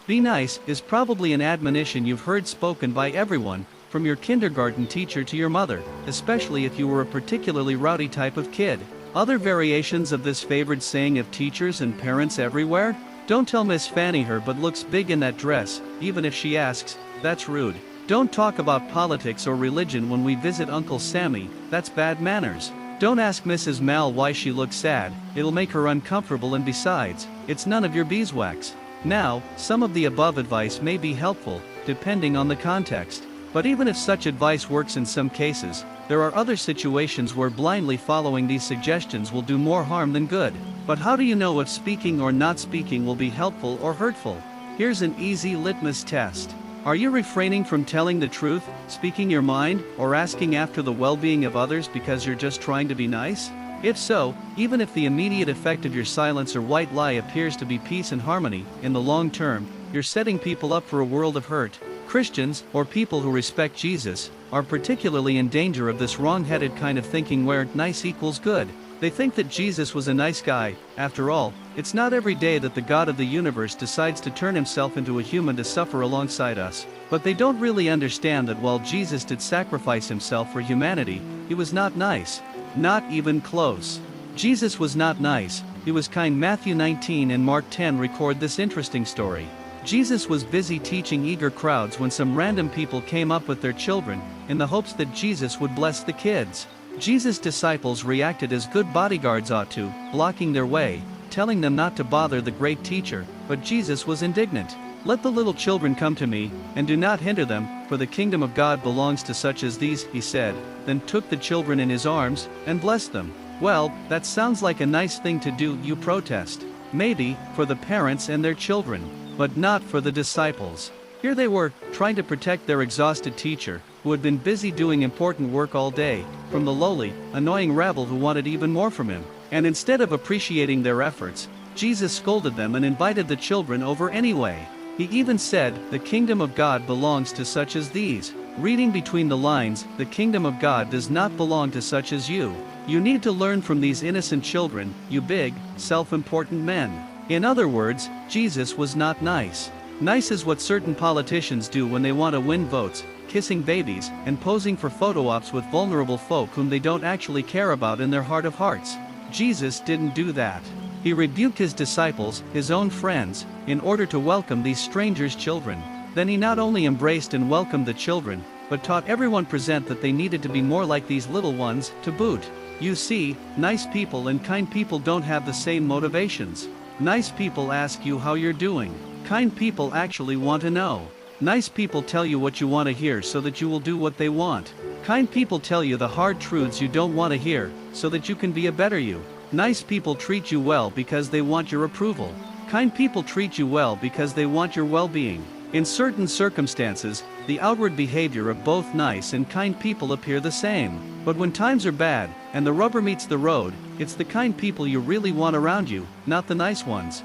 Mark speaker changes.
Speaker 1: Be nice is probably an admonition you've heard spoken by everyone, from your kindergarten teacher to your mother, especially if you were a particularly rowdy type of kid. Other variations of this favored saying of teachers and parents everywhere? Don't tell Miss Fanny her butt looks big in that dress, even if she asks, that's rude. Don't talk about politics or religion when we visit Uncle Sammy, that's bad manners. Don't ask Mrs. Mal why she looks sad, it'll make her uncomfortable, and besides, it's none of your beeswax. Now, some of the above advice may be helpful, depending on the context. But even if such advice works in some cases, there are other situations where blindly following these suggestions will do more harm than good. But how do you know if speaking or not speaking will be helpful or hurtful? Here's an easy litmus test. Are you refraining from telling the truth, speaking your mind, or asking after the well-being of others because you're just trying to be nice? If so, even if the immediate effect of your silence or white lie appears to be peace and harmony, in the long term, you're setting people up for a world of hurt. Christians, or people who respect Jesus, are particularly in danger of this wrong-headed kind of thinking where nice equals good. They think that Jesus was a nice guy. After all, it's not every day that the God of the universe decides to turn himself into a human to suffer alongside us. But they don't really understand that while Jesus did sacrifice himself for humanity, he was not nice. Not even close. Jesus was not nice, he was kind. Matthew 19 and Mark 10 record this interesting story. Jesus was busy teaching eager crowds when some random people came up with their children, in the hopes that Jesus would bless the kids. Jesus' disciples reacted as good bodyguards ought to, blocking their way, telling them not to bother the great teacher, but Jesus was indignant. Let the little children come to me, and do not hinder them, for the kingdom of God belongs to such as these, he said, then took the children in his arms, and blessed them. Well, that sounds like a nice thing to do, you protest. Maybe, for the parents and their children, but not for the disciples. Here they were, trying to protect their exhausted teacher, who had been busy doing important work all day, from the lowly, annoying rabble who wanted even more from him. And instead of appreciating their efforts, Jesus scolded them and invited the children over anyway. He even said, the kingdom of God belongs to such as these. Reading between the lines, the kingdom of God does not belong to such as you. You need to learn from these innocent children, you big, self-important men. In other words, Jesus was not nice. Nice is what certain politicians do when they want to win votes, kissing babies, and posing for photo ops with vulnerable folk whom they don't actually care about in their heart of hearts. Jesus didn't do that. He rebuked his disciples, his own friends, in order to welcome these strangers' children. Then he not only embraced and welcomed the children, but taught everyone present that they needed to be more like these little ones, to boot. You see, nice people and kind people don't have the same motivations. Nice people ask you how you're doing. Kind people actually want to know. Nice people tell you what you want to hear so that you will do what they want. Kind people tell you the hard truths you don't want to hear, so that you can be a better you. Nice people treat you well because they want your approval. Kind people treat you well because they want your well-being. In certain circumstances, the outward behavior of both nice and kind people appear the same. But when times are bad, and the rubber meets the road, it's the kind people you really want around you, not the nice ones.